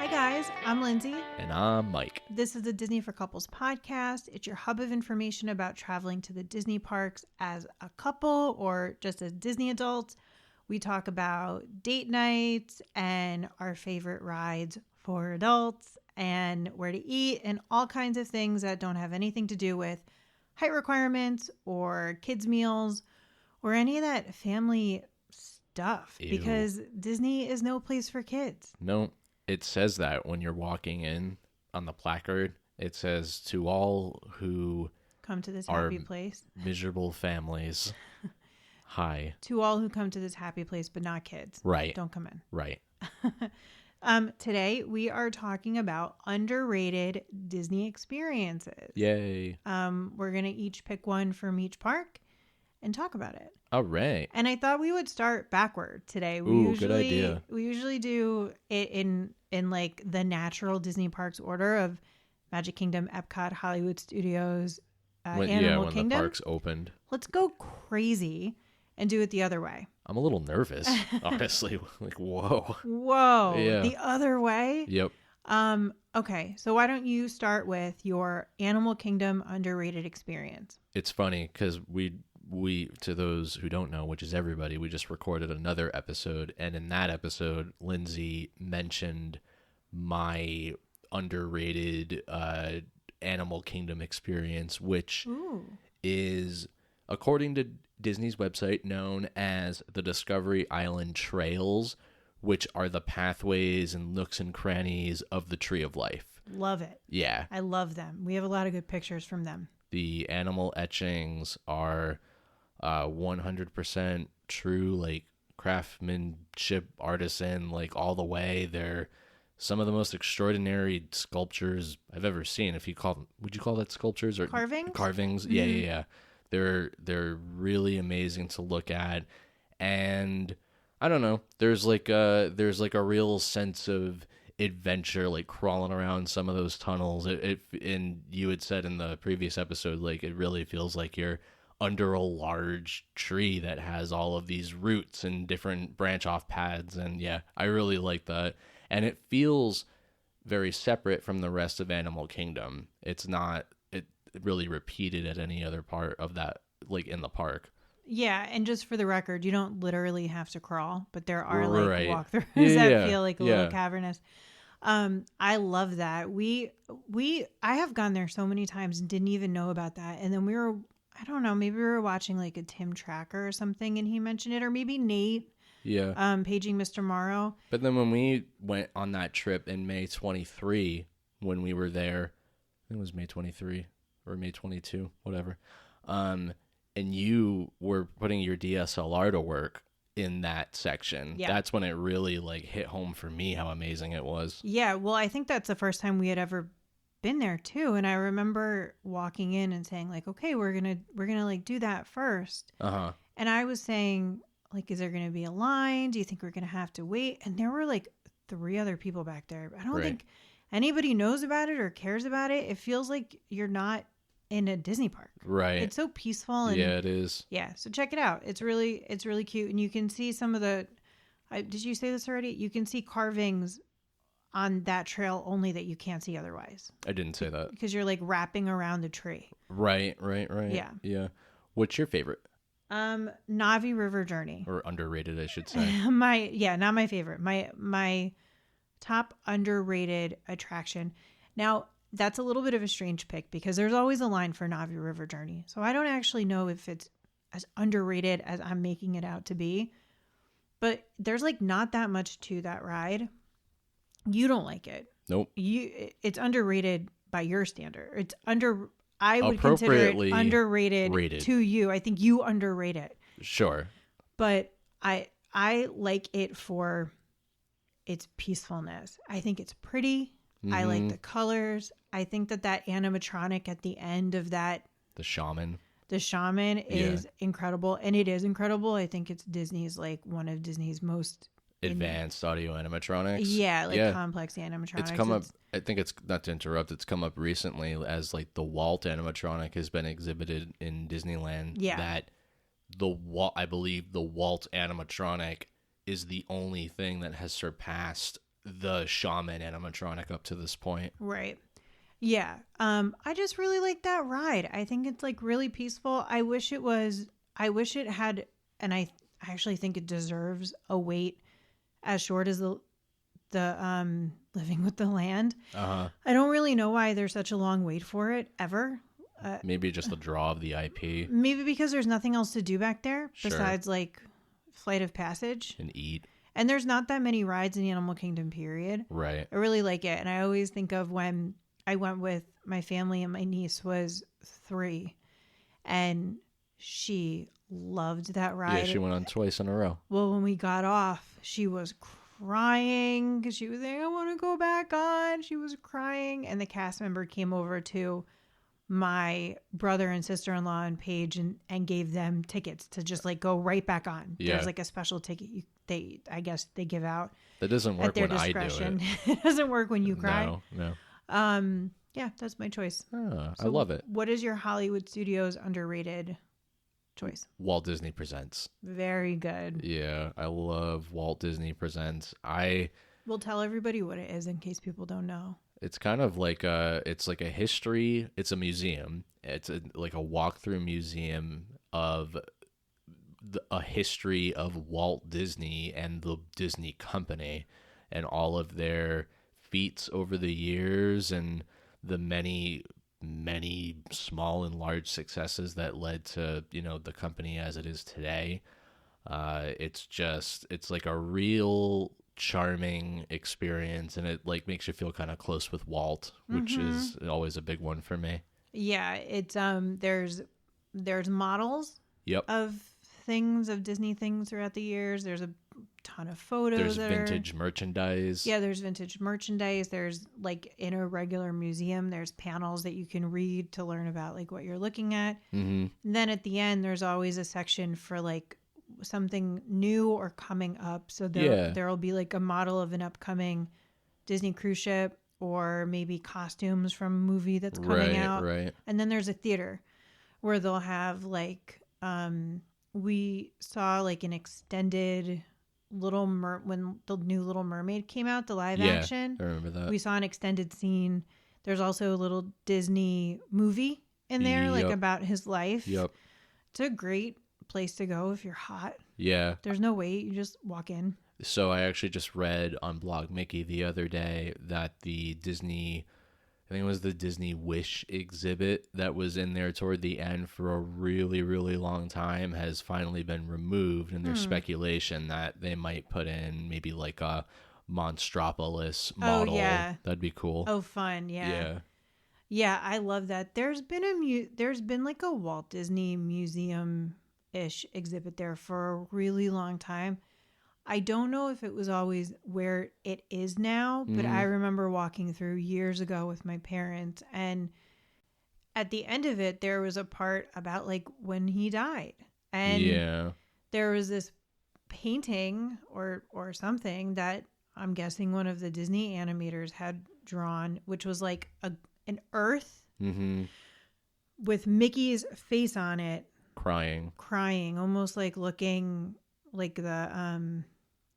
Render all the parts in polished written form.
Hi guys, I'm Lindsay. And I'm Mike. This is the Disney for Couples podcast. It's your hub of information about traveling to the Disney parks as a couple or just as Disney adults. We talk about date nights and our favorite rides for adults and where to eat and all kinds of things that don't have anything to do with height requirements or kids' meals or any of that family stuff. Ew. Because Disney is no place for kids. No, it says that when you're walking in on the placard. It says, to all who Come to this are happy place. miserable families. Hi. To all who come to this happy place, but not kids. Right. Don't come in. Right. Today we are talking about underrated Disney experiences. Yay. We're going to each pick one from each park and talk about it. All right. And I thought we would start backward today. Good idea. We usually do it in like the natural Disney parks order of Magic Kingdom, Epcot, Hollywood Studios, Animal when Kingdom. the parks opened. Let's go crazy and do it the other way. I'm a little nervous, honestly. Like, whoa. Whoa. Yeah. The other way? Yep. Okay, so why don't you start with your Animal Kingdom underrated experience? It's funny because we, to those who don't know, which is everybody, we just recorded another episode. And in that episode, Lindsay mentioned my underrated Animal Kingdom experience, which is, according to Disney's website, known as the Discovery Island Trails, which are the pathways and nooks and crannies of the Tree of Life. Love it. Yeah. I love them. We have a lot of good pictures from them. The animal etchings are 100% true, like craftsmanship, artisan, like all the way. They're some of the most extraordinary sculptures I've ever seen. If you call them, would you call that sculptures or Carvings? Carvings, Mm-hmm. yeah. They're really amazing to look at, and I don't know. There's like a real sense of adventure, like crawling around some of those tunnels. And you had said in the previous episode, like it really feels like you're under a large tree that has all of these roots and different branch off paths. And yeah, I really like that. And it feels very separate from the rest of Animal Kingdom. It's not really repeated at any other part of that, like in the park. Yeah, and just for the record, you don't literally have to crawl, but there are like Right. walkthroughs that Yeah. feel like a little cavernous. I love that. I have gone there so many times and didn't even know about that. And then I don't know, maybe we were watching like a Tim Tracker or something and he mentioned it, or maybe Nate paging Mr. Morrow. But then when we went on that trip in May 23, when we were there, I think it was May 23 or May 22, whatever. And you were putting your DSLR to work in that section. Yeah. That's when it really like hit home for me how amazing it was. Yeah, well, I think that's the first time we had ever been there too. And I remember walking in and saying like, okay, we're gonna like do that first. And I was saying like, is there gonna be a line? Do you think we're gonna have to wait? And there were like 3 other people back there. I don't think anybody knows about it or cares about it. It feels like you're not in a Disney park. Right. It's so peaceful. And yeah, it is. Yeah. So check it out. It's really cute. And you can see some of the, did you say this already? You can see carvings on that trail only that you can't see otherwise. I didn't say that. Because you're like wrapping around the tree. Right. Yeah. Yeah. What's your favorite? Navi River Journey. Or underrated, I should say. Not my favorite. My top underrated attraction. Now, that's a little bit of a strange pick because there's always a line for Navi River Journey. So I don't actually know if it's as underrated as I'm making it out to be. But there's like not that much to that ride. You don't like it. Nope. It's underrated by your standard. I would consider it underrated to you. I think you underrate it. Sure. But I like it for its peacefulness. I think it's pretty. Mm-hmm. I like the colors. I think that animatronic at the end of that. The shaman is incredible. And it is incredible. I think it's Disney's like one of Disney's most advanced audio animatronics. Yeah, complex animatronics. It's come up, I think it's, not to interrupt, it's come up recently as like the Walt animatronic has been exhibited in Disneyland. Yeah. That I believe the Walt animatronic is the only thing that has surpassed the shaman animatronic up to this point. Right. Yeah. I just really like that ride. I think it's like really peaceful. I wish it had, and I actually think it deserves a wait as short as the Living with the Land. Uh-huh. I don't really know why there's such a long wait for it ever. Maybe just the draw of the IP. Maybe because there's nothing else to do back there Sure. besides like Flight of Passage. And eat. And there's not that many rides in the Animal Kingdom, period. Right. I really like it. And I always think of when I went with my family and my niece was 3. And she loved that ride. Yeah, she went on twice in a row. Well, when we got off, she was crying because she was saying, I want to go back on. She was crying. And the cast member came over to my brother and sister-in-law and Paige and gave them tickets to just like go right back on. Yeah. There's like a special ticket I guess they give out. That doesn't work at their when discretion. I do it. It doesn't work when you cry. No. Yeah, that's my choice. I So love it. What is your Hollywood Studios underrated choice? Walt Disney Presents. Very good. Yeah, I love Walt Disney Presents. We'll tell everybody what it is in case people don't know. It's kind of like it's like a history. It's a museum. It's like a walkthrough museum of a history of Walt Disney and the Disney Company and all of their feats over the years and the many small and large successes that led to, the company as it is today. It's like a real charming experience, and it like makes you feel kind of close with Walt, which is always a big one for me. Yeah, it's there's models Yep. of things, of Disney things throughout the years. There's a ton of photos. There's vintage merchandise. Yeah, there's vintage merchandise. There's like in a regular museum, there's panels that you can read to learn about like what you're looking at. Mm-hmm. And then at the end, there's always a section for like something new or coming up. So there'll be like a model of an upcoming Disney cruise ship or maybe costumes from a movie that's coming out. Right. And then there's a theater where they'll have like we saw like an extended when the new Little Mermaid came out, the live action. I remember that. We saw an extended scene. There's also a little Disney movie in there, like about his life. Yep. It's a great place to go if you're hot. Yeah. There's no wait. You just walk in. So I actually just read on Blog Mickey the other day that the Disney, I think it was the Disney Wish exhibit that was in there toward the end for a really, really long time has finally been removed. And there's speculation that they might put in maybe like a Monstropolis model. Oh, yeah. That'd be cool. Oh, fun. Yeah. Yeah. Yeah, I love that. There's been like a Walt Disney Museum-ish exhibit there for a really long time. I don't know if it was always where it is now, but I remember walking through years ago with my parents, and at the end of it, there was a part about like when he died. And there was this painting or something that I'm guessing one of the Disney animators had drawn, which was like an earth with Mickey's face on it. Crying, almost like looking like the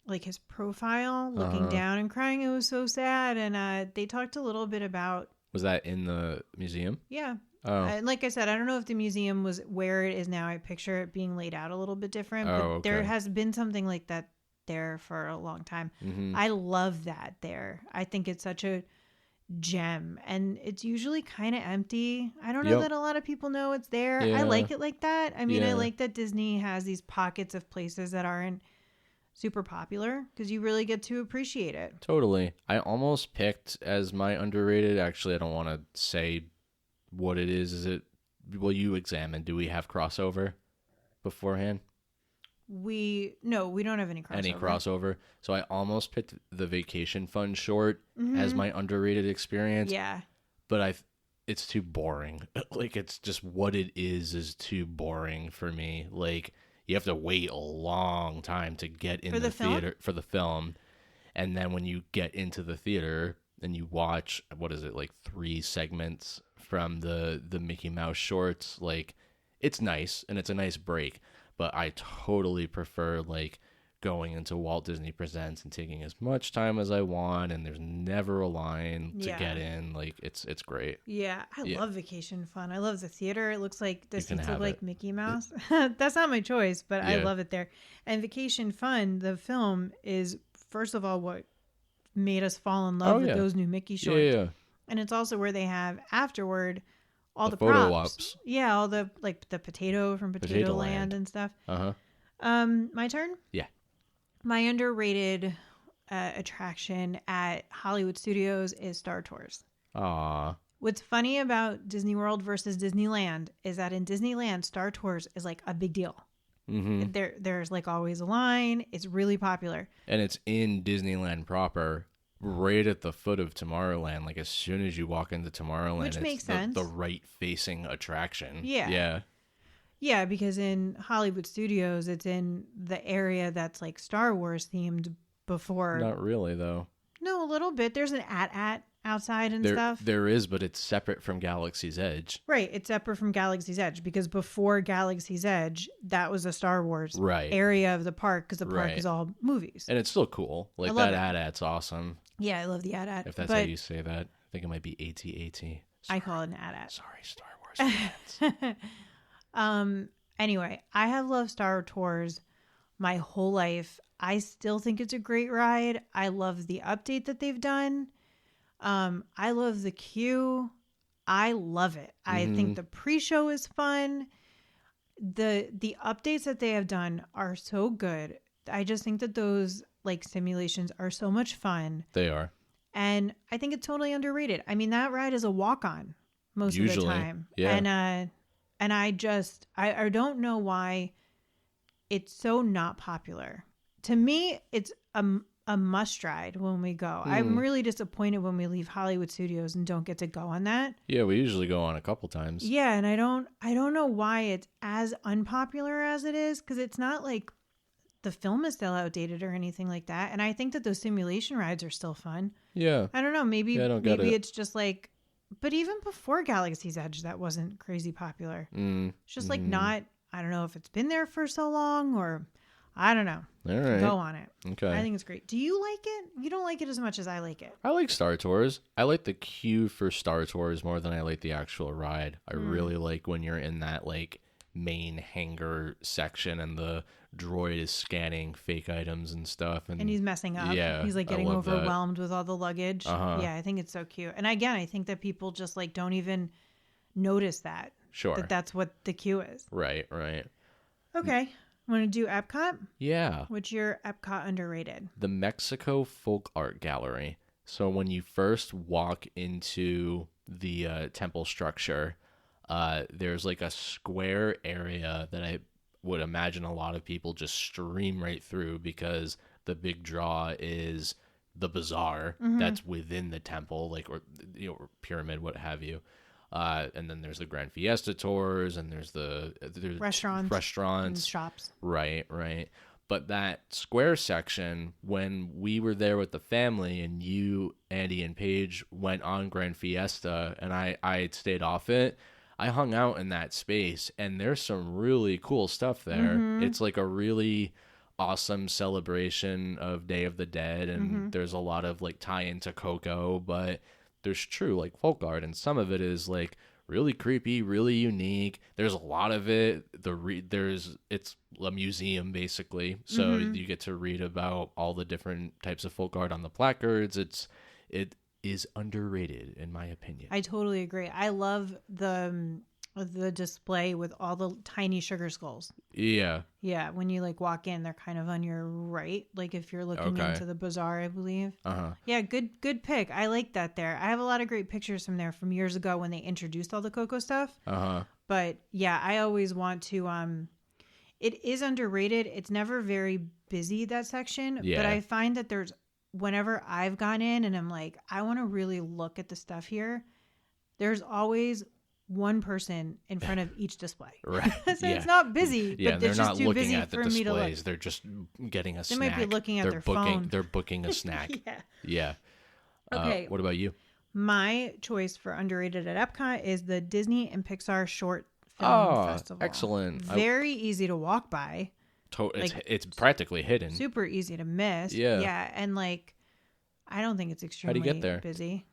like his profile, looking down and crying. It was so sad. And they talked a little bit about, was that in the museum? Yeah. Oh. Like I said, I don't know if the museum was where it is now. I picture it being laid out a little bit different, but there has been something like that there for a long time. I love that there. I think it's such a gem, and it's usually kind of empty. I don't know that a lot of people know it's there. I like it like that. I mean, I like that Disney has these pockets of places that aren't super popular because you really get to appreciate it. Totally. I almost picked as my underrated. Actually, I don't want to say what it is. Is it? Will you examine? Do we have crossover beforehand? We don't have any crossover. So I almost picked the Vacation Fund short as my underrated experience. Yeah. But it's too boring. Like, it's just what it is too boring for me. Like, you have to wait a long time to get in the theater for the film. And then when you get into the theater and you watch, what is it, like 3 segments from the Mickey Mouse shorts, like, it's nice and it's a nice break. But I totally prefer like going into Walt Disney Presents and taking as much time as I want, and there's never a line to get in. Like it's great. Yeah, I love Vacation Fun. I love the theater. It looks like the seats look like it. Mickey Mouse. That's not my choice, but I Yeah. love it there. And Vacation Fun, the film, is first of all what made us fall in love with those new Mickey shorts. Yeah. And it's also where they have afterward all the photo props. ops. Yeah, all the like the potato from Potato Land and stuff. My turn? Yeah. My underrated attraction at Hollywood Studios is Star Tours. Aw. What's funny about Disney World versus Disneyland is that in Disneyland, Star Tours is like a big deal. Mm-hmm. There's like always a line. It's really popular. And it's in Disneyland proper, right at the foot of Tomorrowland. Like as soon as you walk into Tomorrowland, Which makes it's sense. the right facing attraction. Yeah. Yeah. Yeah, because in Hollywood Studios, it's in the area that's like Star Wars themed before. Not really, though. No, a little bit. There's an at outside and stuff. There is, but it's separate from Galaxy's Edge. Right. It's separate from Galaxy's Edge because before Galaxy's Edge, that was a Star Wars area of the park because the park is all movies. And it's still cool. Like that at-at's awesome. Yeah, I love the at. If that's how you say that. I think it might be AT-AT. I call it an at. Sorry, Star Wars fans. Anyway, I have loved Star Tours my whole life. I still think it's a great ride. I love the update that they've done. I love the queue. I love it. I think the pre-show is fun. The updates that they have done are so good. I just think that those like simulations are so much fun. They are. And I think it's totally underrated. I mean, that ride is a walk-on most of the time. Yeah. And I don't know why it's so not popular. To me, it's a must ride when we go. I'm really disappointed when we leave Hollywood Studios and don't get to go on that. Yeah, we usually go on a couple times. Yeah, and I don't know why it's as unpopular as it is, because it's not like the film is still outdated or anything like that. And I think that those simulation rides are still fun. Yeah. I don't know. Maybe it's just like, but even before Galaxy's Edge, that wasn't crazy popular. It's just like not, I don't know if it's been there for so long or I don't know. All right. Go on it. Okay. I think it's great. Do you like it? You don't like it as much as I like it. I like Star Tours. I like the queue for Star Tours more than I like the actual ride. I really like when you're in that like main hangar section and the droid is scanning fake items and stuff. And he's messing up. Yeah. He's like getting overwhelmed with all the luggage. Yeah, I think it's so cute. And again, I think that people just like don't even notice that. Sure. That's what the queue is. Right. Okay. Want to do Epcot? Yeah. What's your Epcot underrated? The Mexico Folk Art Gallery. So when you first walk into the temple structure, there's like a square area that I would imagine a lot of people just stream right through because the big draw is the bazaar that's within the temple, like or pyramid, what have you. And then there's the Grand Fiesta tours, and there's restaurants, and shops. Right. But that square section, when we were there with the family, and you, Andy, and Paige went on Grand Fiesta, and I had stayed off it, I hung out in that space, and there's some really cool stuff there. It's like a really awesome celebration of Day of the Dead, and there's a lot of like tie into Coco, but there's true like folk art, and some of it is like really creepy, really unique. There's a lot of it. It's a museum basically, so you get to read about all the different types of folk art on the placards. It is underrated in my opinion. I totally agree. I love the display with all the tiny sugar skulls. Yeah. When you like walk in, they're kind of on your right, like if you're looking into the bazaar, I believe. Yeah, good pick. I like that there. I have a lot of great pictures from there from years ago when they introduced all the Coco stuff. But yeah, I always want to it is underrated. It's never very busy, that section, but I find that whenever I've gone in and I'm like, I want to really look at the stuff here, there's always one person in front of each display. Right. So it's not busy. Yeah, but they're just not too looking busy at the for me to displays. look. They're just getting a snack. They might be looking at their phone. They're booking a snack. Yeah. Yeah. Okay. What about you? My choice for underrated at Epcot is the Disney and Pixar Short Film Festival. Excellent. Very easy to walk by. It's practically hidden. Super easy to miss. Yeah. Yeah, and like I don't think it's extremely How do you get there? busy.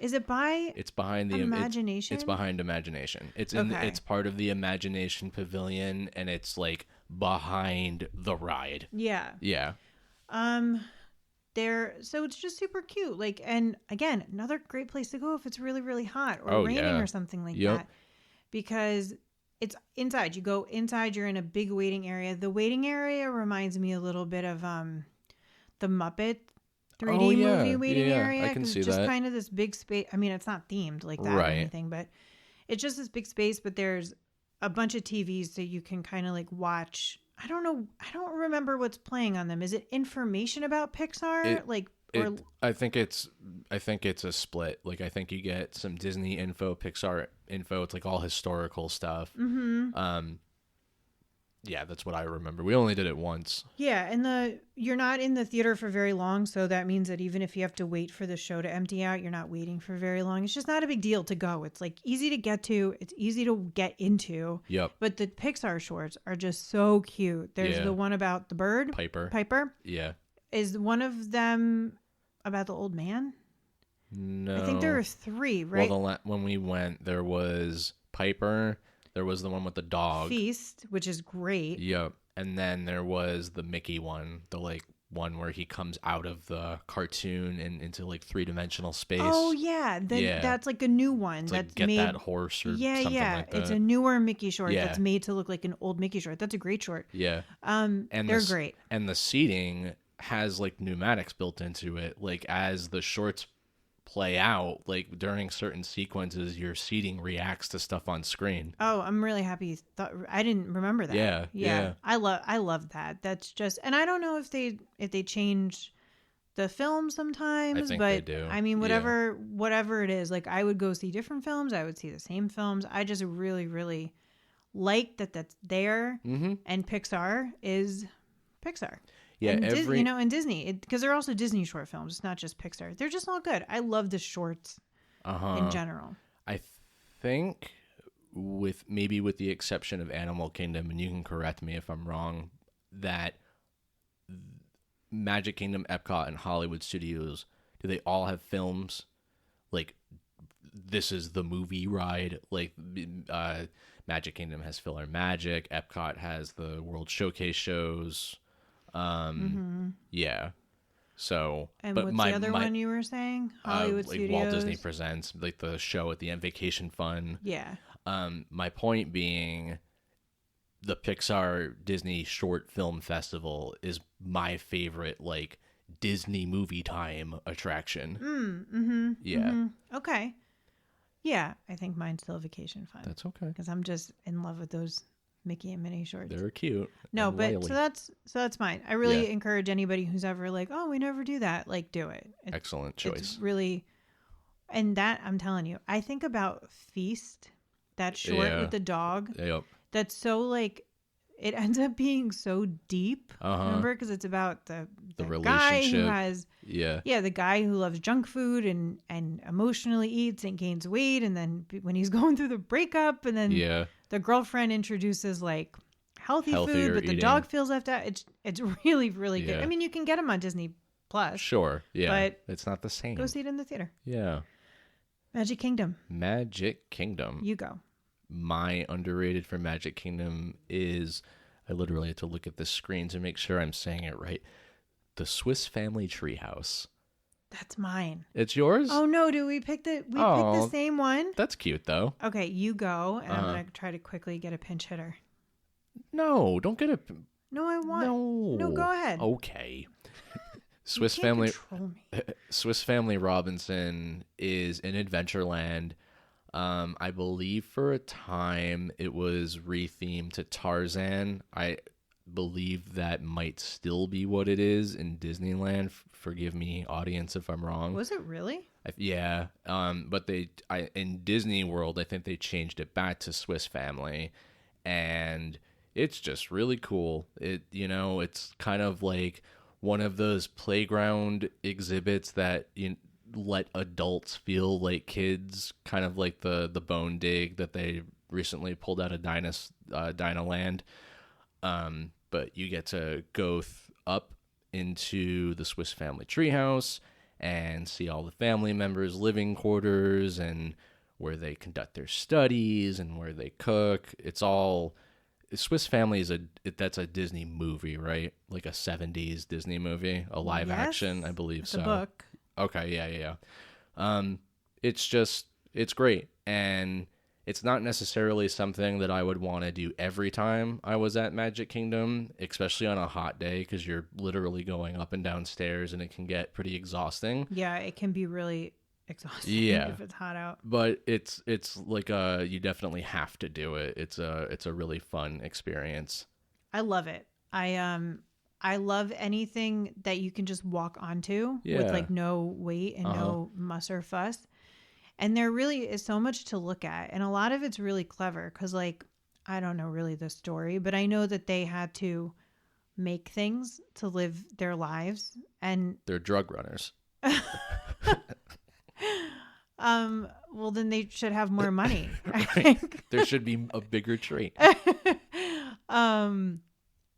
Is it by It's behind the Imagination? It's behind Imagination. It's part of the Imagination Pavilion, and it's like behind the ride. Yeah. Yeah. So it's just super cute. Like, and again, another great place to go if it's really, really hot or raining or something like that. Because it's inside. You go inside, you're in a big waiting area. The waiting area reminds me a little bit of the Muppet 3D movie waiting area. I can see it's just that. kind of this big space. I mean, it's not themed like that or anything, but it's just this big space, but there's a bunch of TVs so you can kind of like watch. I don't know. I don't remember what's playing on them. Is it information about Pixar? I think it's a split. Like, I think you get some Disney info, Pixar info. It's like all historical stuff. Mm-hmm. Yeah, that's what I remember. We only did it once. Yeah, and you're not in the theater for very long, so that means that even if you have to wait for the show to empty out, you're not waiting for very long. It's just not a big deal to go. It's like easy to get to. It's easy to get into. Yep. But the Pixar shorts are just so cute. There's the one about the bird. Piper. Yeah. Is one of them about the old man? No. I think there are 3, right? Well, when we went, there was Piper. There was the one with the dog. Feast, which is great. Yep. And then there was the Mickey one, the like one where he comes out of the cartoon and into like 3-dimensional space. Oh yeah, that's like a new one. It's that's like Get made... That Horse or something like that. It's a newer Mickey short that's made to look like an old Mickey short. That's a great short. Yeah. And they're great. And the seating has like pneumatics built into it. Like as the shorts play out, like during certain sequences, your seating reacts to stuff on screen. Oh, I'm really happy. I didn't remember that. Yeah. I love that. That's just, and I don't know if they change the film sometimes, I think but they do. I mean, whatever it is, like I would go see different films. I would see the same films. I just really, really like that's there. Mm-hmm. And Pixar is Pixar. Yeah, and Disney, because they're also Disney short films. It's not just Pixar. They're just all good. I love the shorts in general. I think with the exception of Animal Kingdom, and you can correct me if I'm wrong, that Magic Kingdom, Epcot, and Hollywood Studios, do they all have films? Like, this is the movie ride. Like, Magic Kingdom has Filler Magic. Epcot has the World Showcase shows. Yeah. So, and what's the other one you were saying? Hollywood like Studios, Walt Disney Presents, like the show at the end, Vacation Fun. Yeah. My point being, the Pixar Disney Short Film Festival is my favorite, like Disney movie time attraction. Yeah. Okay. Yeah, I think mine's still Vacation Fun. That's okay. Because I'm just in love with those Mickey and Minnie shorts. They're cute. No, but so that's fine. I really encourage anybody who's ever like, oh, we never do that. Like, do it. Excellent choice. It's really, and that I'm telling you, I think about Feast, that short with the dog. Yep. That's so like, it ends up being so deep. Remember, because it's about the guy who has the guy who loves junk food and emotionally eats and gains weight, and then when he's going through the breakup, and then the girlfriend introduces like healthier food, but the dog feels left out. It's really, really good. I mean, you can get them on Disney Plus. Sure, yeah, but it's not the same. Go see it in the theater. Yeah. Magic Kingdom. You go. My underrated for Magic Kingdom is, I literally had to look at the screen to make sure I'm saying it right, the Swiss Family Treehouse. That's mine. It's yours? Oh no, do we pick the picked the same one? That's cute though. Okay, you go, and I'm gonna try to quickly get a pinch hitter. No, don't get a. No, I want. No, go ahead. Okay. Swiss Family Robinson is in Adventureland. I believe for a time it was rethemed to Tarzan. I believe that might still be what it is in Disneyland. Forgive me, audience, if I'm wrong. Was it really? Yeah. But in Disney World, I think they changed it back to Swiss Family, and it's just really cool. It's kind of like one of those playground exhibits that let adults feel like kids, kind of like the Bone Dig that they recently pulled out of Dynaland. But you get to go up into the Swiss family treehouse and see all the family members' living quarters and where they conduct their studies and where they cook. It's all Swiss Family that's a Disney movie, right? Like a 70s Disney movie, a live action, I believe. It's a book. Okay, yeah. It's great, and it's not necessarily something that I would want to do every time I was at Magic Kingdom, especially on a hot day, because you're literally going up and down stairs and it can get pretty exhausting. Yeah, it can be really exhausting if it's hot out. But it's like you definitely have to do it. It's a really fun experience. I love it. I love anything that you can just walk onto with like no weight and no muss or fuss. And there really is so much to look at. And a lot of it's really clever because, like, I don't know really the story, but I know that they had to make things to live their lives. And they're drug runners. Well, then they should have more money. Right. There should be a bigger tree.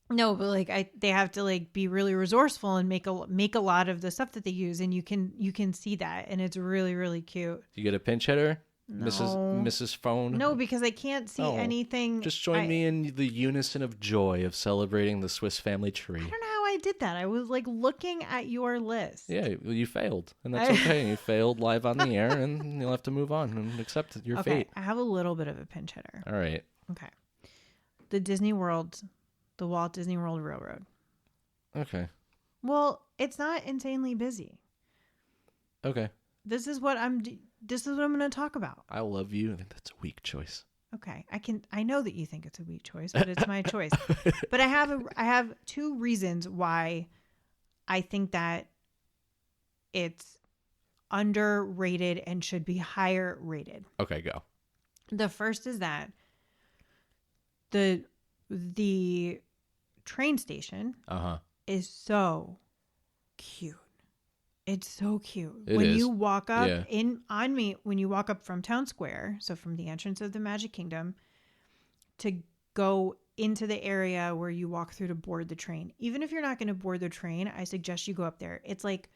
No, but like they have to like be really resourceful and make a lot of the stuff that they use, and you can see that, and it's really, really cute. You get a pinch hitter, No. Mrs. Phone. No, because I can't see anything. Just join me in the unison of joy of celebrating the Swiss family tree. I don't know how I did that. I was like looking at your list. Yeah, well, you failed, and that's okay. You failed live on the air, and you'll have to move on and accept your fate. I have a little bit of a pinch hitter. All right. Okay. The Walt Disney World Railroad. Okay. Well, it's not insanely busy. Okay. This is what I'm going to talk about. I love you. I think that's a weak choice. Okay. I know that you think it's a weak choice, but it's my choice. But I have two reasons why I think that it's underrated and should be higher rated. Okay, go. The first is that the train station is so cute. It's so cute. You walk up when you walk up from Town Square, so from the entrance of the Magic Kingdom, to go into the area where you walk through to board the train. Even if you're not going to board the train, I suggest you go up there. It's like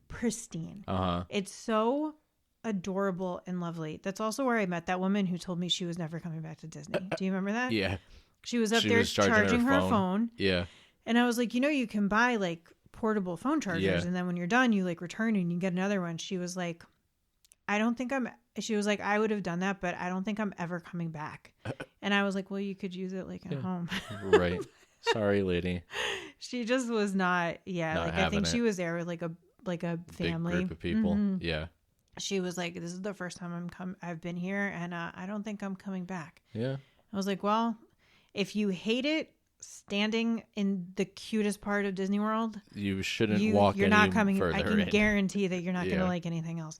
pristine. It's so adorable and lovely. That's also where I met that woman who told me she was never coming back to Disney. Do you remember that? Yeah. She was up there charging her phone. Yeah. And I was like, you can buy like portable phone chargers. And then when you're done, you like return and you get another one. She was like, I would have done that, but I don't think I'm ever coming back. And I was like, well, you could use it like at home. Right. Sorry, lady. She just was not. Yeah. Not like I think she was there with like a family. Big group of people. Mm-hmm. Yeah. She was like, this is the first time I've been here and I don't think I'm coming back. Yeah. I was like, well, if you hate it standing in the cutest part of Disney World, you shouldn't walk you're any not coming further. I can guarantee that you're not going to like anything else.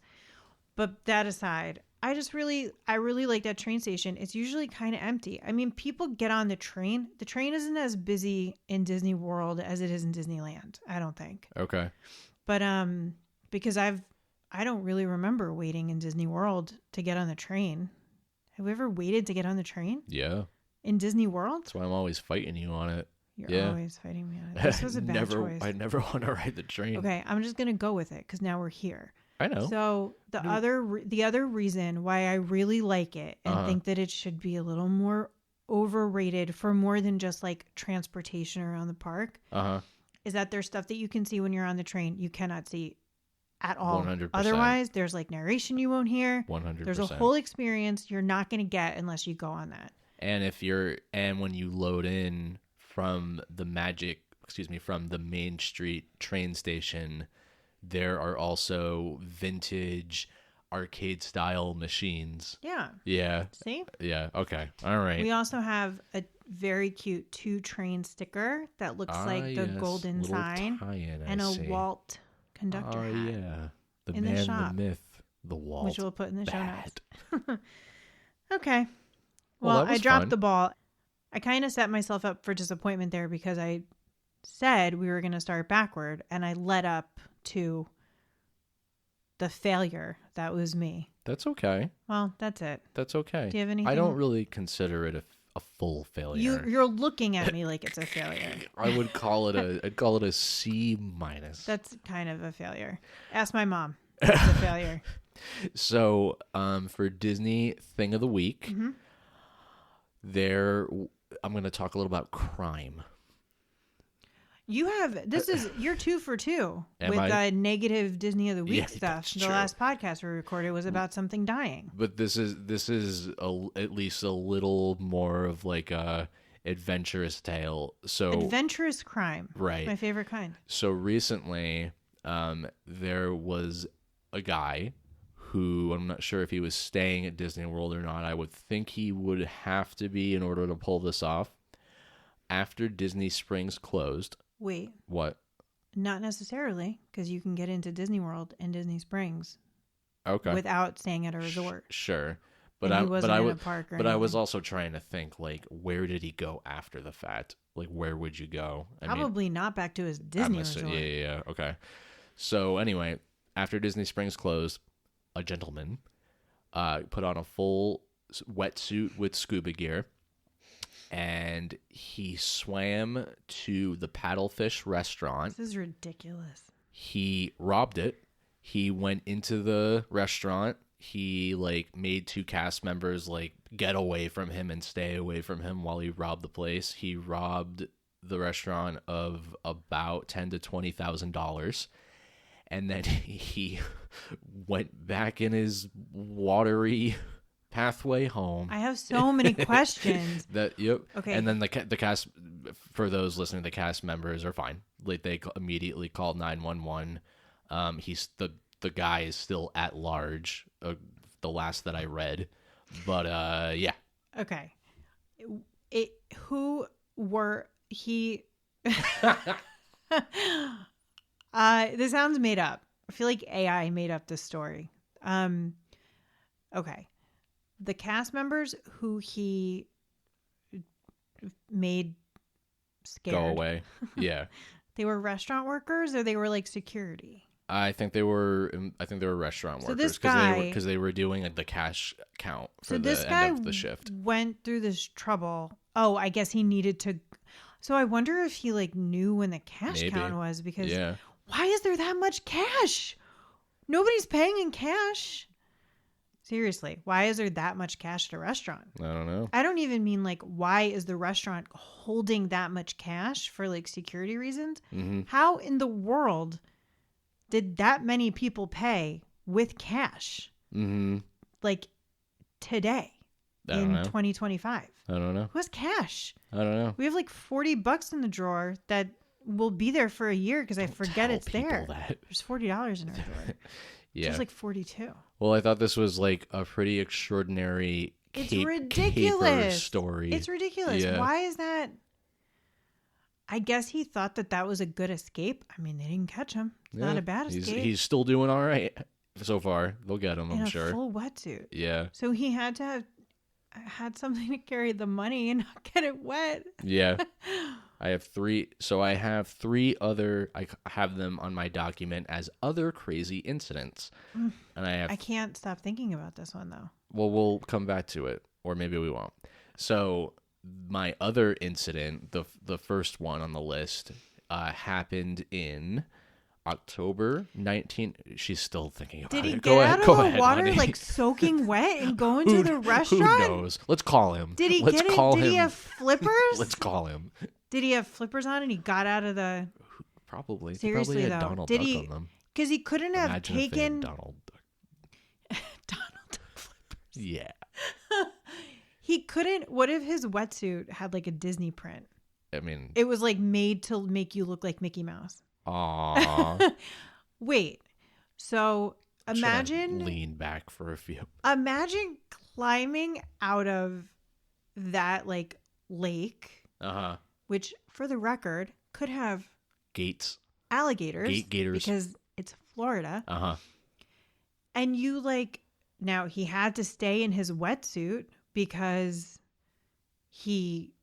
But that aside, I really like that train station. It's usually kind of empty. I mean, people get on the train. The train isn't as busy in Disney World as it is in Disneyland, I don't think. Okay. But because I don't really remember waiting in Disney World to get on the train. Have we ever waited to get on the train? Yeah. In Disney World? That's why I'm always fighting you on it. You're always fighting me on it. This was a bad choice. I never want to ride the train. Okay, I'm just going to go with it because now we're here. I know. So the other reason why I really like it and think that it should be a little more overrated for more than just like transportation around the park is that there's stuff that you can see when you're on the train you cannot see at all. 100%. Otherwise, there's like narration you won't hear. 100%. There's a whole experience you're not going to get unless you go on that. And when you load in from the Main Street train station, there are also vintage arcade style machines. Yeah. Yeah. See? Yeah. Okay. All right. We also have a very cute 2 train sticker that looks like the golden sign and a Walt conductor hat. Yeah. The in man, the shop, the myth, the Walt. which we'll put in the show notes. Okay. Well, I dropped fun. the ball. I kind of set myself up for disappointment there because I said we were going to start backward and I led up to the failure. That was me. That's okay. Well, that's it. That's okay. Do you have anything? I don't really consider it a full failure. You're looking at me like it's a failure. I would call it I'd call it a C-. That's kind of a failure. Ask my mom. It's a failure. So, for Disney Thing of the Week, Mm-hmm. I'm going to talk a little about crime. You're 2 for 2 with negative Disney of the Week stuff. The last podcast we recorded was about something dying. But this is at least a little more of like a adventurous tale. So adventurous crime. Right. My favorite kind. So recently, there was a guy who, I'm not sure if he was staying at Disney World or not. I would think he would have to be in order to pull this off. After Disney Springs closed. Wait. What? Not necessarily, because you can get into Disney World and Disney Springs. Okay. Without staying at a resort. Sure. But I was also trying to think, like, where did he go after the fact? Like, where would you go? Probably not back to his Disney resort. Yeah. Okay. So anyway, after Disney Springs closed, a gentleman put on a full wetsuit with scuba gear, and he swam to the Paddlefish restaurant. This is ridiculous. He robbed it. He went into the restaurant. He made 2 cast members get away from him and stay away from him while he robbed the place. He robbed the restaurant of about $10,000 to $20,000, and then he went back in his watery pathway home. I have so many questions. Yep. Okay. And then the cast, for those listening, the cast members are fine. They immediately called 911. The guy is still at large. The last that I read, but yeah. Okay. This sounds made up. I feel like AI made up this story. Okay. The cast members who he made scared. Go away. Yeah. They were restaurant workers, or they were security? I think they were restaurant workers, this guy, because they were doing the cash count for this the guy end of the shift. Went through this trouble. Oh, I guess he needed to. So I wonder if he knew when the cash count was, because why is there that much cash? Nobody's paying in cash. Seriously, why is there that much cash at a restaurant? I don't know. I don't even mean why is the restaurant holding that much cash for security reasons? Mm-hmm. How in the world did that many people pay with cash? Mm-hmm. Today in 2025? I don't know. Who has cash? I don't know. We have $40 in the drawer that will be there for a year because I forget it's there. There's $40 in our drawer. Yeah. Just 42. Well, I thought this was a pretty extraordinary caper story. It's ridiculous. Yeah. Why is that? I guess he thought that was a good escape. I mean, they didn't catch him. It's not a bad escape. He's still doing all right so far. They'll get him, I'm sure. In a full wetsuit. Yeah. So he had to had something to carry the money and not get it wet. Yeah. I have 3. So I have 3 other. I have them on my document as other crazy incidents, and I can't stop thinking about this one though. Well, we'll come back to it, or maybe we won't. So my other incident, the first one on the list, happened in October 19. She's still thinking about it. Did he get out of the water honey. Soaking wet and go into the restaurant? Who knows? Let's call him. Did he get it? Did he have flippers? Let's call him. Did he have flippers on and he got out of the... Probably. Seriously, he probably though. had Donald Duck on them. Because he couldn't have Imagine taken... If they had Donald Duck. Donald Duck flippers. Yeah. He couldn't... What if his wetsuit had a Disney print? I mean... It was made to make you look like Mickey Mouse. Aww. Wait. So imagine... Lean back for a few. Imagine climbing out of that lake. Uh-huh. Which, for the record, could have gates, alligators, gators, because it's Florida. And you now he had to stay in his wetsuit because he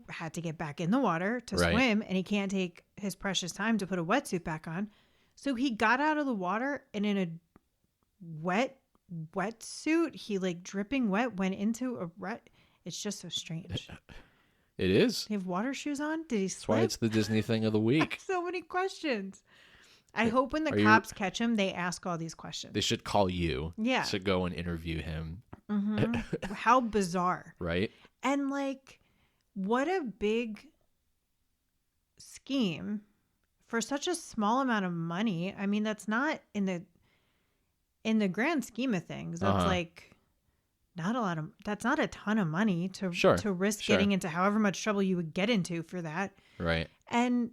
had to get back in the water to swim, and he can't take his precious time to put a wetsuit back on. So he got out of the water and in a wetsuit. He like dripping wet went into a It's just so strange. It is. They have water shoes on? Did he slip? That's why it's the Disney thing of the week. So many questions. I hope when the cops catch him, they ask all these questions. They should call you to go and interview him. Mm-hmm. How bizarre. Right? And like, what a big scheme for such a small amount of money. I mean, that's not in the grand scheme of things. That's like that's not a ton of money to risk getting into however much trouble you would get into for that. Right. And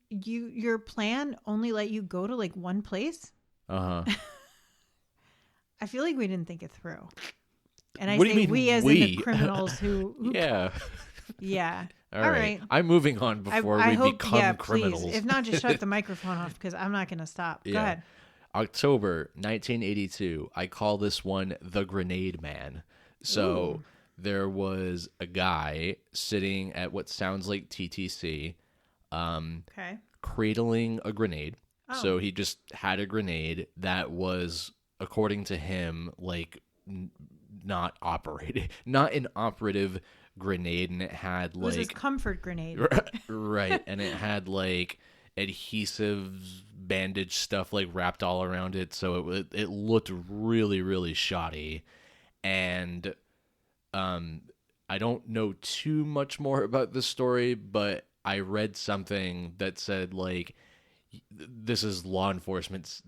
your plan only let you go to like one place. I feel like we didn't think it through. And I say we as in the criminals who yeah. Yeah. All right. I'm moving on before we become criminals. Please. If not, just shut the microphone off because I'm not going to stop. Go ahead. October 1982. I call this one the Grenade Man. So there was a guy sitting at what sounds like TTC, cradling a grenade. Oh. So he just had a grenade that was, according to him, like not an operative grenade, and it had like... It was his comfort grenade. Right, and it had like adhesive bandage stuff like wrapped all around it, so it looked really, really shoddy. And I don't know too much more about this story, but I read something that said like, this is law enforcement,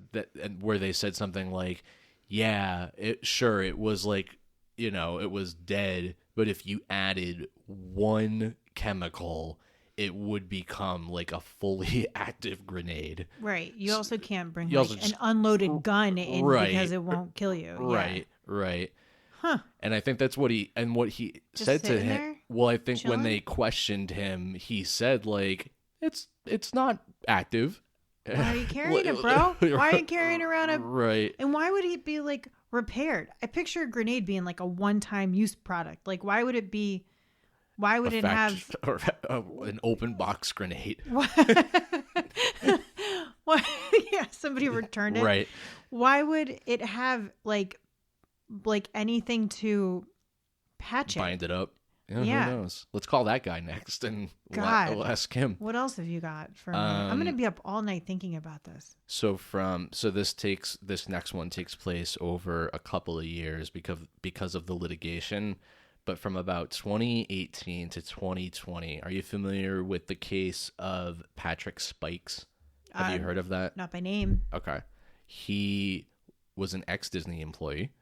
where they said something like, yeah, it was like, you know, it was dead, but if you added one chemical, it would become like a fully active grenade. Right. You also can't bring an unloaded gun in because it won't kill you. Right. Yeah. Right. Huh. And I think that's what he Just said to him. There, well, I think chilling? when they questioned him, he said like, it's not active. Why are you carrying it, bro? Why are you carrying around a... Right. And why would it be like repaired? I picture a grenade being like a one-time use product. Like, why would it be... Why would it have... an open box grenade. What? Yeah, somebody returned it. Right. Why would it have like anything to patch it? Bind it up. Yeah. Who knows? Let's call that guy next and we'll ask him. What else have you got for me? I'm going to be up all night thinking about this. So this next one takes place over a couple of years because of the litigation. But from about 2018 to 2020, are you familiar with the case of Patrick Spikes? Have you heard of that? Not by name. Okay. He was an ex-Disney employee.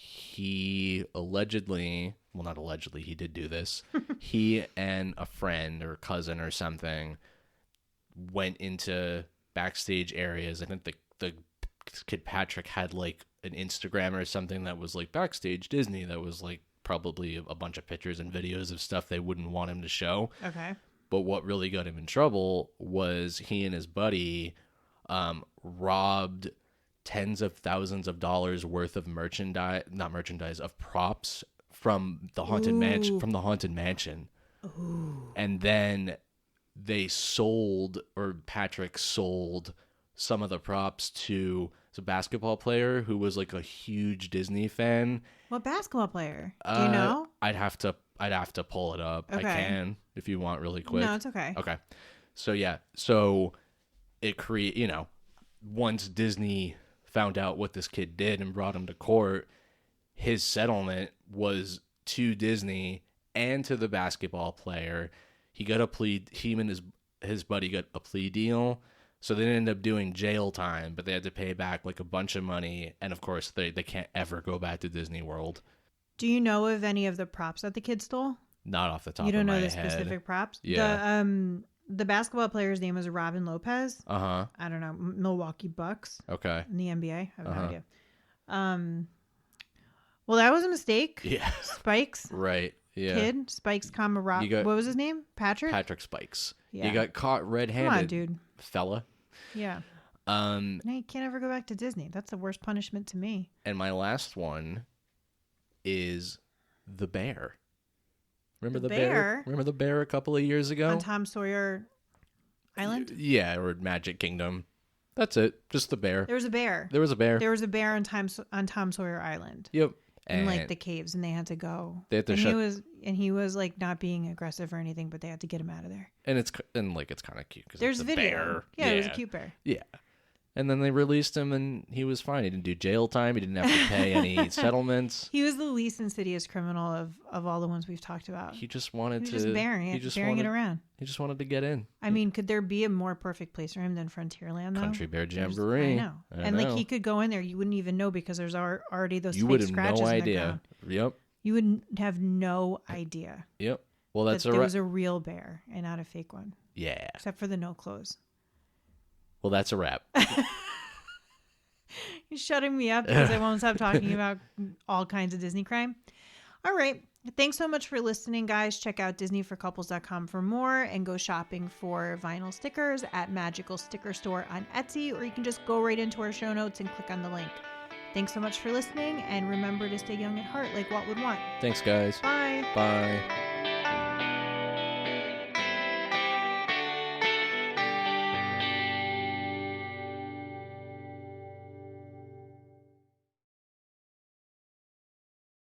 He allegedly, well, not allegedly, he did do this. He and a friend or cousin or something went into backstage areas. I think the kid Patrick had like an Instagram or something that was like Backstage Disney, that was like probably a bunch of pictures and videos of stuff they wouldn't want him to show. Okay. But what really got him in trouble was he and his buddy robbed tens of thousands of dollars worth of of props from the haunted mansion. Ooh. And then Patrick sold some of the props to a basketball player who was like a huge Disney fan. What basketball player? Do you know? I'd have to pull it up. Okay. I can if you want really quick. No, it's okay. Okay. So yeah, so it once Disney found out what this kid did and brought him to court, his settlement was to Disney and to the basketball player. He and his buddy got a plea deal. So they ended up doing jail time, but they had to pay back like a bunch of money. And of course, they can't ever go back to Disney World. Do you know of any of the props that the kid stole? Not off the top of my head. You don't know the specific props? Yeah. The basketball player's name was Robin Lopez. Uh-huh. I don't know. Milwaukee Bucks. Okay. In the NBA. I have no idea. Well, that was a mistake. Yeah. Spikes. Right. Yeah. Kid. Spikes, what was his name? Patrick? Patrick Spikes. Yeah. You got caught red-handed. Come on, dude. Fella. Yeah. Now you can't ever go back to Disney. That's the worst punishment to me. And my last one is the bear. Remember the bear? Remember the bear a couple of years ago? On Tom Sawyer Island? Yeah, or Magic Kingdom. That's it. Just the bear. There was a bear. There was a bear. There was a bear on Tom Sawyer Island. Yep. In like the caves, and they had to go. They had to he was like not being aggressive or anything, but they had to get him out of there. And it's kind of cute because there's it's a video. bear. Yeah, it was a cute bear. Yeah. And then they released him, and he was fine. He didn't do jail time. He didn't have to pay any settlements. He was the least insidious criminal of all the ones we've talked about. He just wanted to. Just bearing it around. He just wanted to get in. I mean, could there be a more perfect place for him than Frontierland, though? Country Bear Jamboree. I know. Like he could go in there, you wouldn't even know because there's already those fake scratches no in the idea. ground. Yep. You would have no idea. Yep. Well, that's there was a real bear and not a fake one. Yeah. Except for the no clothes. Well, that's a wrap. You're shutting me up because I won't stop talking about all kinds of Disney crime. All right. Thanks so much for listening, guys. Check out DisneyForCouples.com for more and go shopping for vinyl stickers at Magical Sticker Store on Etsy, or you can just go right into our show notes and click on the link. Thanks so much for listening, and remember to stay young at heart like Walt would want. Thanks, guys. Bye. Bye.